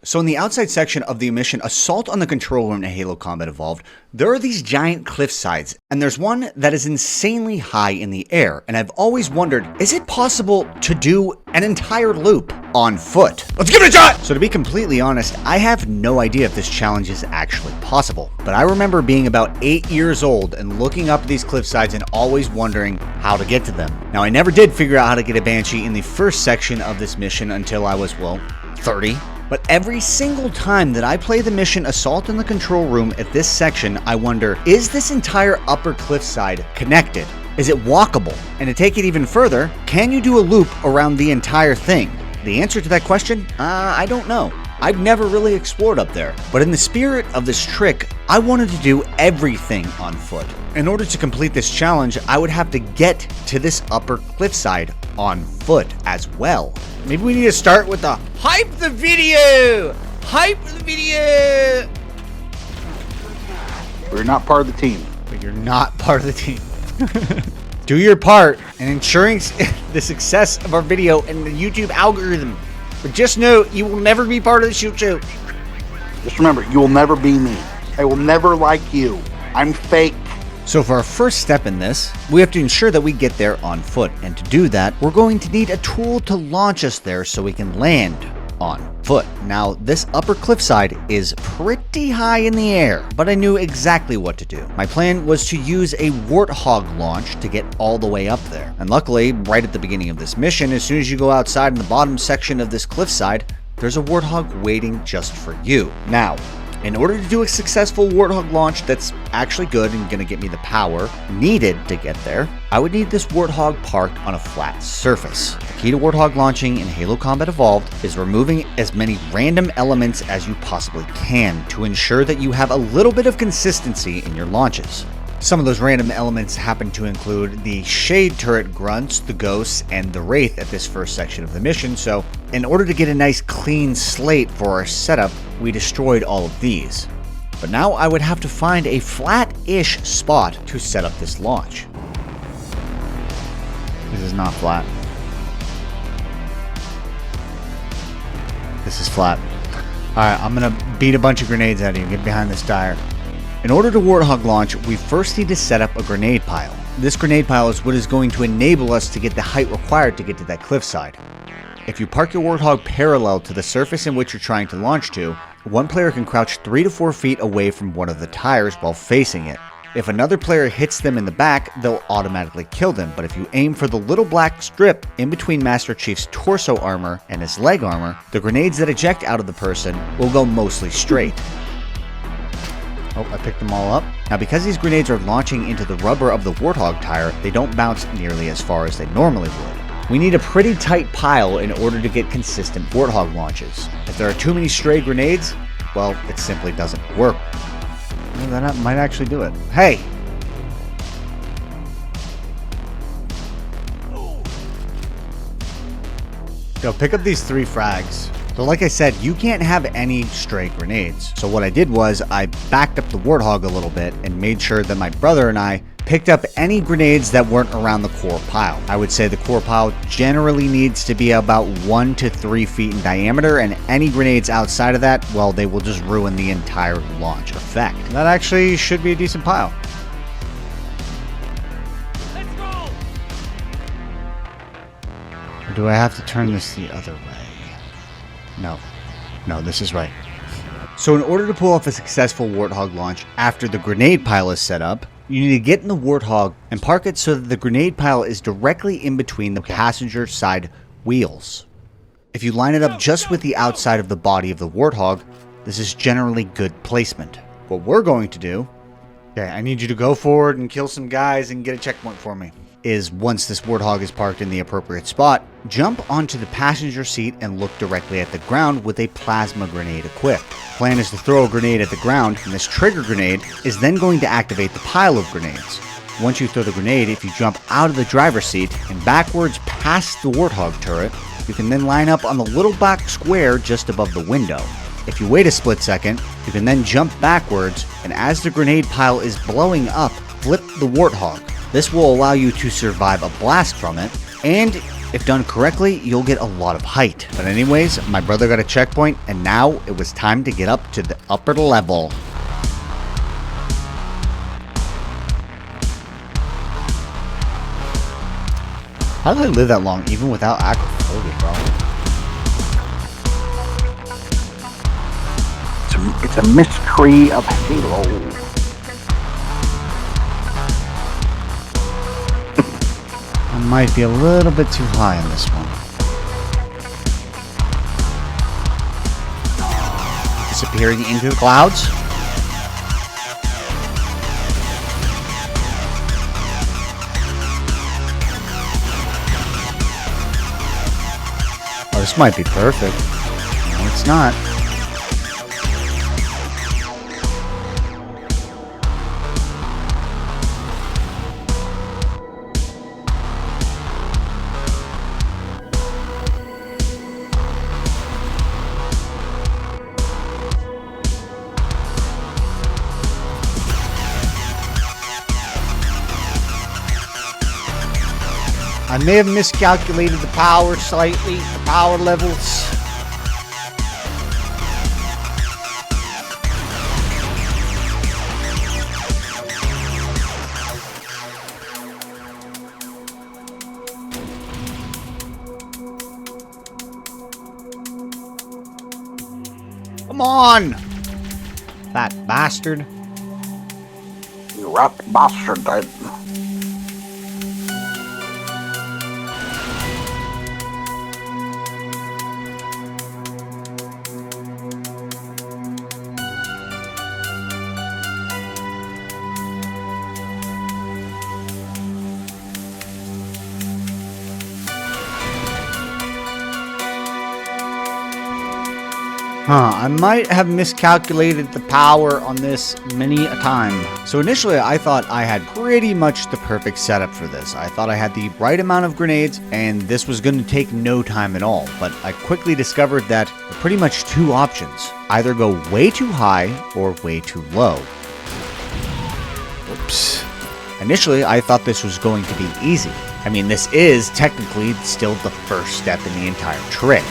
So in the outside section of the mission Assault on the Control Room in Halo Combat Evolved, there are these giant cliff sides, and there's one that is insanely high in the air, and I've always wondered, is it possible to do an entire loop on foot? Let's give it a shot! So to be completely honest, I have no idea if this challenge is actually possible, but I remember being about 8 years old and looking up these cliff sides and always wondering how to get to them. Now I never did figure out how to get a Banshee in the first section of this mission until I was, well, 30. But every single time that I play the mission Assault in the Control Room at this section, I wonder, is this entire upper cliffside connected? Is it walkable? And to take it even further, can you do a loop around the entire thing? The answer to that question? I don't know. I've never really explored up there. But in the spirit of this trick, I wanted to do everything on foot. In order to complete this challenge, I would have to get to this upper cliffside on foot as well. Maybe we need to start with the hype the video! Hype the video! We're not part of the team. But you're not part of the team. Do your part in ensuring the success of our video and the YouTube algorithm. But just know, you will never be part of the Shilt show. Just remember, you will never be me. I will never like you. I'm fake. So for our first step in this, we have to ensure that we get there on foot. And to do that, we're going to need a tool to launch us there so we can land on foot. Now, this upper cliffside is pretty high in the air, but I knew exactly what to do. My plan was to use a Warthog launch to get all the way up there. And luckily, right at the beginning of this mission, as soon as you go outside in the bottom section of this cliffside, there's a Warthog waiting just for you. Now, in order to do a successful Warthog launch that's actually good and gonna get me the power needed to get there, I would need this Warthog parked on a flat surface. The key to Warthog launching in Halo Combat Evolved is removing as many random elements as you possibly can to ensure that you have a little bit of consistency in your launches. Some of those random elements happen to include the Shade Turret Grunts, the Ghosts, and the Wraith at this first section of the mission, so in order to get a nice clean slate for our setup, we destroyed all of these. But now I would have to find a flat-ish spot to set up this launch. This is not flat. This is flat. Alright, I'm gonna beat a bunch of grenades at you. Get behind this tire. In order to Warthog launch, we first need to set up a grenade pile. This grenade pile is what is going to enable us to get the height required to get to that cliffside. If you park your Warthog parallel to the surface in which you're trying to launch to, one player can crouch 3 to 4 feet away from one of the tires while facing it. If another player hits them in the back, they'll automatically kill them, but if you aim for the little black strip in between Master Chief's torso armor and his leg armor, the grenades that eject out of the person will go mostly straight. Oh, I picked them all up. Now, because these grenades are launching into the rubber of the Warthog tire, they don't bounce nearly as far as they normally would. We need a pretty tight pile in order to get consistent Warthog launches. If there are too many stray grenades, well, it simply doesn't work. Well, that might actually do it. Hey! Yo, pick up these 3 frags. So like I said, you can't have any stray grenades. So what I did was I backed up the Warthog a little bit and made sure that my brother and I picked up any grenades that weren't around the core pile. I would say the core pile generally needs to be about 1 to 3 feet in diameter, and any grenades outside of that, well, they will just ruin the entire launch effect. That actually should be a decent pile. Let's roll. Or do I have to turn this the other way? No, this is right. So in order to pull off a successful Warthog launch after the grenade pile is set up, you need to get in the Warthog and park it so that the grenade pile is directly in between the passenger side wheels. If you line it up just with the outside of the body of the Warthog, this is generally good placement. What we're going to do, okay, I need you to go forward and kill some guys and get a checkpoint for me, is once this Warthog is parked in the appropriate spot, jump onto the passenger seat and look directly at the ground with a plasma grenade equipped. Plan is to throw a grenade at the ground, and this trigger grenade is then going to activate the pile of grenades. Once you throw the grenade, if you jump out of the driver's seat and backwards past the Warthog turret, you can then line up on the little black square just above the window. If you wait a split second, you can then jump backwards, and as the grenade pile is blowing up, flip the Warthog. This will allow you to survive a blast from it, and If done correctly, you'll get a lot of height. But anyways, my brother got a checkpoint, and now it was time to get up to the upper level. How did I live that long, even without acrophobia, bro? It's a mystery of Halo. I might be a little bit too high on this one. Disappearing into the clouds. Oh, this might be perfect. No, it's not. I may have miscalculated the power slightly, the power levels. Come on! Fat bastard. You rat bastard, dude. I might have miscalculated the power on this many a time. So initially I thought I had pretty much the perfect setup for this. I thought I had the right amount of grenades and this was going to take no time at all. But I quickly discovered that there are pretty much two options. Either go way too high or way too low. Whoops. Initially I thought this was going to be easy. I mean, this is technically still the first step in the entire trick.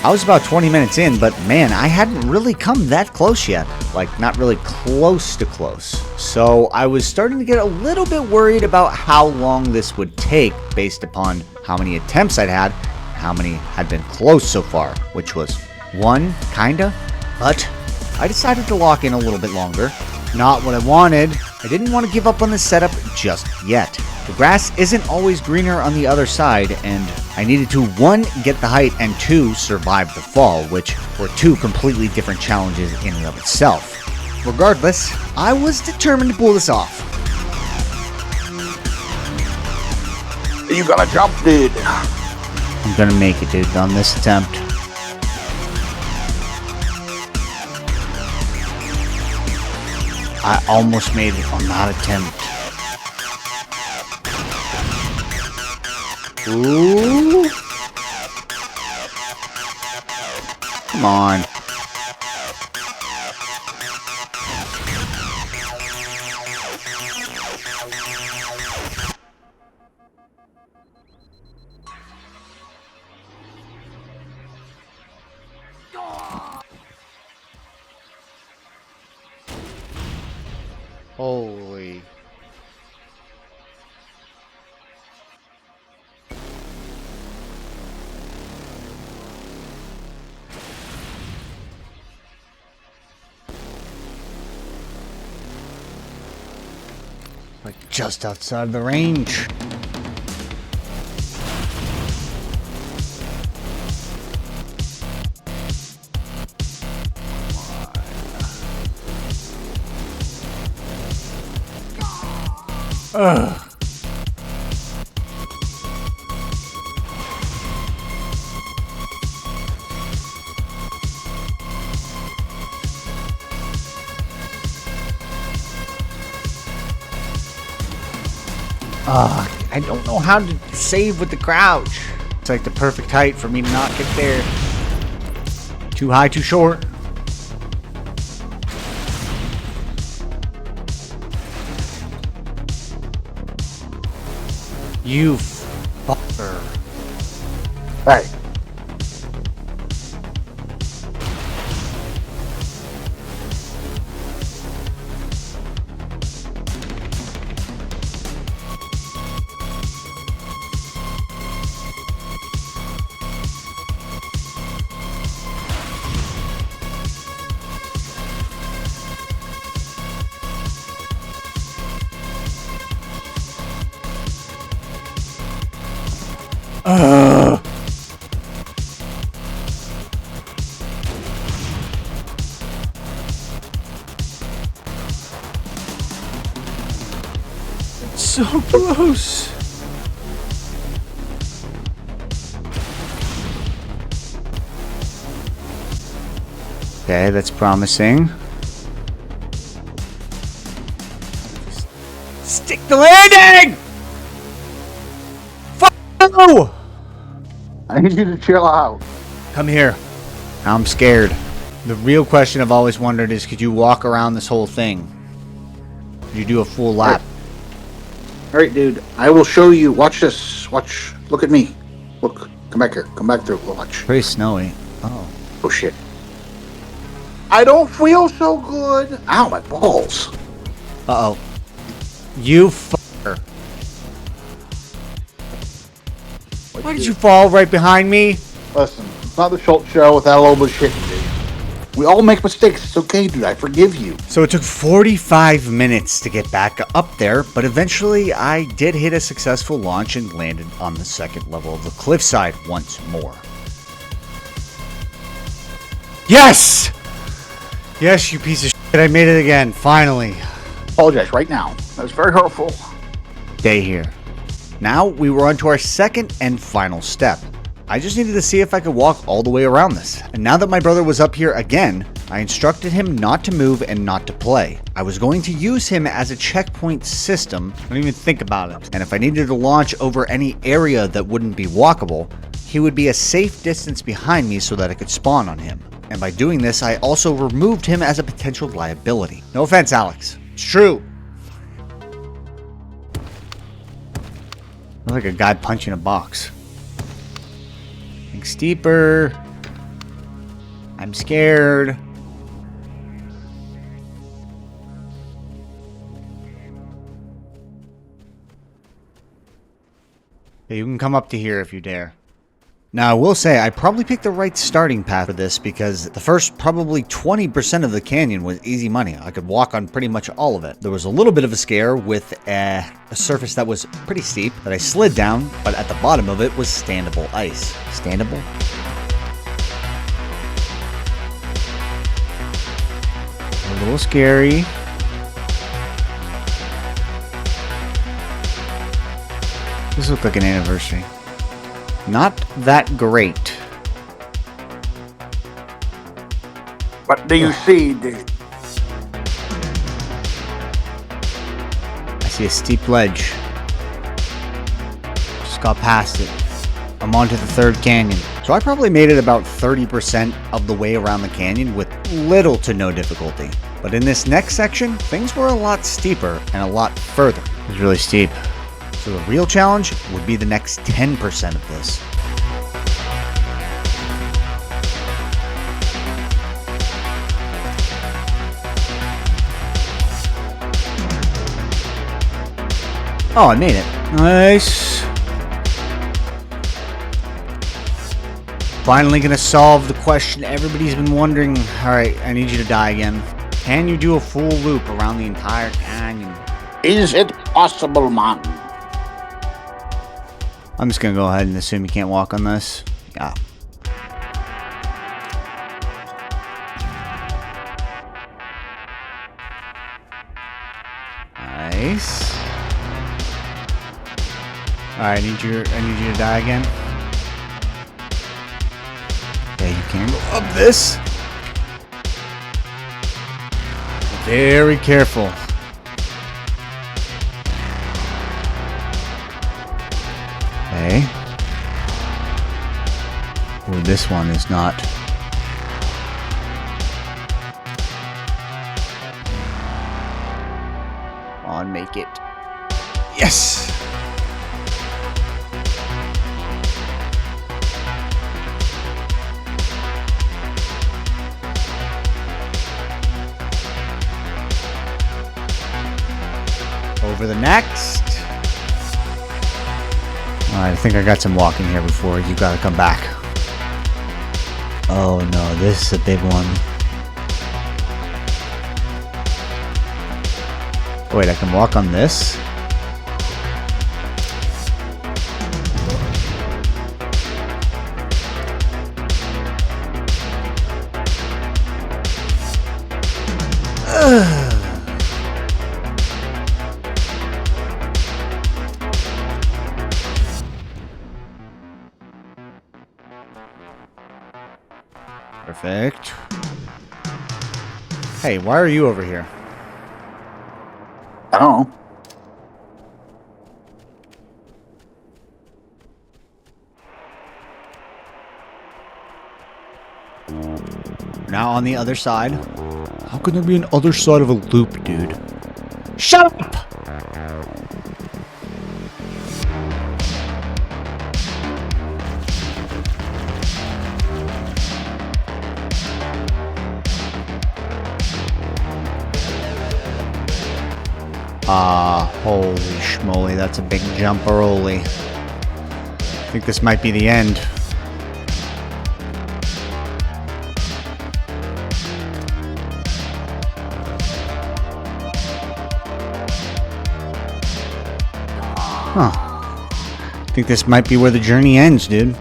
I was about 20 minutes in, but man, I hadn't really come that close yet. Like, not really close to close. So I was starting to get a little bit worried about how long this would take based upon how many attempts I'd had, and how many had been close so far, which was one, kinda. But I decided to lock in a little bit longer. Not what I wanted. I didn't want to give up on this setup just yet. The grass isn't always greener on the other side, and I needed to 1, get the height, and 2, survive the fall, which were 2 completely different challenges in and of itself. Regardless, I was determined to pull this off. You gotta jump, dude. I'm gonna make it, dude, on this attempt. I almost made it on that attempt. Ooh. Come on. Holy. Like just outside of the range. Ugh. I don't know how to save with the crouch. It's like the perfect height for me to not get there. Too high, too short. You fucker. Hey. So close. Okay, that's promising. Stick the landing! Fuck you! I need you to chill out. Come here. I'm scared. The real question I've always wondered is, could you walk around this whole thing? Could you do a full lap? All right, dude. I will show you. Watch this. Watch. Look at me. Look. Come back here. Come back through. Watch. Pretty snowy. Oh. Oh, shit. I don't feel so good. Ow, my balls. Uh-oh. You fucker. Why did you fall right behind me? Listen, it's not the Shilt show without a little bit of shit, dude. We all make mistakes. It's okay, dude. I forgive you. So it took 45 minutes to get back up there, but eventually I did hit a successful launch and landed on the second level of the cliffside once more. Yes! Yes, you piece of shit. I made it again, finally. Apologize right now. That was very hurtful. Day here. Now we were on to our second and final step. I just needed to see if I could walk all the way around this. And now that my brother was up here again, I instructed him not to move and not to play. I was going to use him as a checkpoint system. Don't even think about it. And if I needed to launch over any area that wouldn't be walkable, he would be a safe distance behind me so that I could spawn on him. And by doing this, I also removed him as a potential liability. No offense, Alex. It's true. Looks like a guy punching a box. Think steeper. I'm scared. Yeah, you can come up to here if you dare. Now, I will say, I probably picked the right starting path for this because the first probably 20% of the canyon was easy money. I could walk on pretty much all of it. There was a little bit of a scare with a surface that was pretty steep that I slid down, but at the bottom of it was standable ice. Standable? A little scary. This looks like an anniversary. Not that great. What do you see, dude? I see a steep ledge. Just got past it. I'm onto the third canyon. So I probably made it about 30% of the way around the canyon with little to no difficulty. But in this next section, things were a lot steeper and a lot further. It was really steep. So the real challenge would be the next 10% of this. Oh, I made it. Nice. Finally gonna solve the question everybody's been wondering. Alright, I need you to die again. Can you do a full loop around the entire canyon? Is it possible, man? I'm just gonna go ahead and assume you can't walk on this. Yeah. Nice. Alright, I need you to die again. Yeah, you can go up this. Very careful. Okay. Oh, this one is not. Come on, make it. Yes! for the next. Alright, I think I got some walking here before you gotta come back. Oh no, this is a big one. Wait, I can walk on this? Perfect. Hey, why are you over here? I don't know. Now on the other side. How can there be an other side of a loop, dude? Shut up! Holy schmoly, that's a big jumperoli. I think this might be the end. Huh. I think this might be where the journey ends, dude.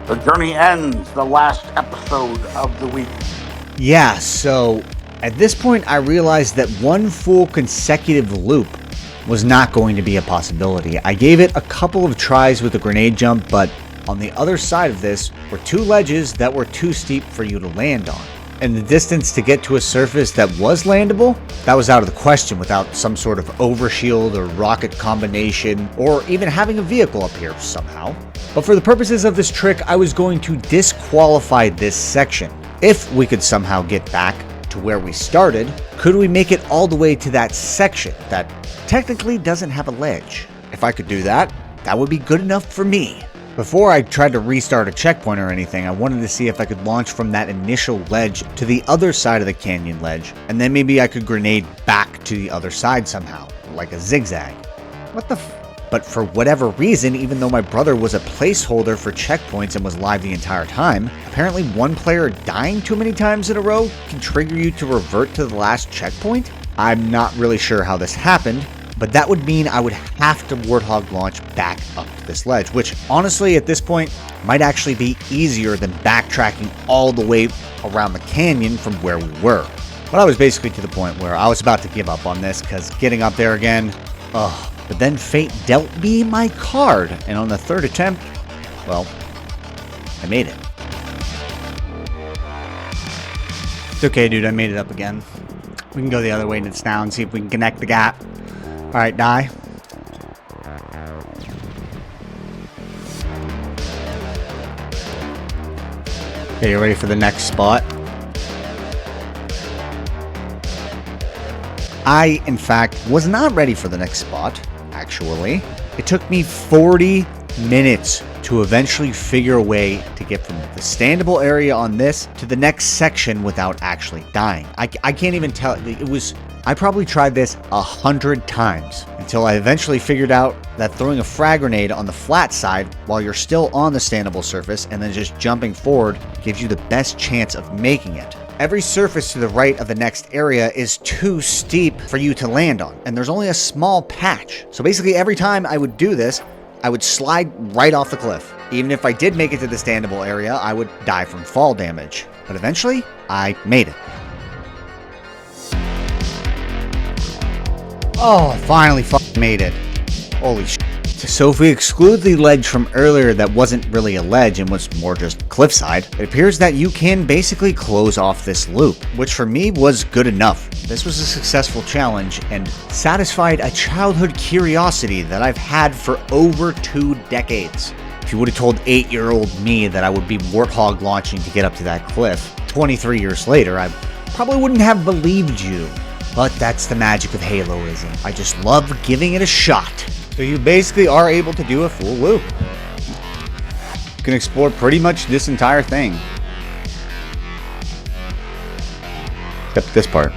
The journey ends. The last episode of the week. Yeah, so at this point I realized that one full consecutive loop was not going to be a possibility. I gave it a couple of tries with the grenade jump, but on the other side of this were two ledges that were too steep for you to land on. And the distance to get to a surface that was landable, that was out of the question without some sort of overshield or rocket combination, or even having a vehicle up here somehow. But for the purposes of this trick, I was going to disqualify this section. If we could somehow get back to where we started, could we make it all the way to that section that technically doesn't have a ledge? If I could do that, that would be good enough for me. Before I tried to restart a checkpoint or anything, I wanted to see if I could launch from that initial ledge to the other side of the canyon ledge, and then maybe I could grenade back to the other side somehow, like a zigzag. What the But for whatever reason, even though my brother was a placeholder for checkpoints and was live the entire time, apparently one player dying too many times in a row can trigger you to revert to the last checkpoint? I'm not really sure how this happened, but that would mean I would have to Warthog launch back up to this ledge, which honestly at this point might actually be easier than backtracking all the way around the canyon from where we were. But I was basically to the point where I was about to give up on this because getting up there again, ugh. But then fate dealt me my card, and on the third attempt, well, I made it. It's okay, dude, I made it up again. We can go the other way and it's now and see if we can connect the gap. Alright, die. Okay, you ready for the next spot? I, in fact, was not ready for the next spot, actually. It took me 40 minutes to eventually figure a way to get from the standable area on this to the next section without actually dying. I can't even tell. I probably tried this 100 times until I eventually figured out that throwing a frag grenade on the flat side while you're still on the standable surface and then just jumping forward gives you the best chance of making it. Every surface to the right of the next area is too steep for you to land on, and there's only a small patch. So basically every time I would do this, I would slide right off the cliff. Even if I did make it to the standable area, I would die from fall damage. But eventually, I made it. Oh, I finally made it. Holy shit. So if we exclude the ledge from earlier that wasn't really a ledge and was more just cliffside, it appears that you can basically close off this loop, which for me was good enough. This was a successful challenge and satisfied a childhood curiosity that I've had for over 2 decades. If you would have told 8-year-old me that I would be Warthog launching to get up to that cliff 23 years later, I probably wouldn't have believed you. But that's the magic of Haloism. I just love giving it a shot. So you basically are able to do a full loop. You can explore pretty much this entire thing. Except this part.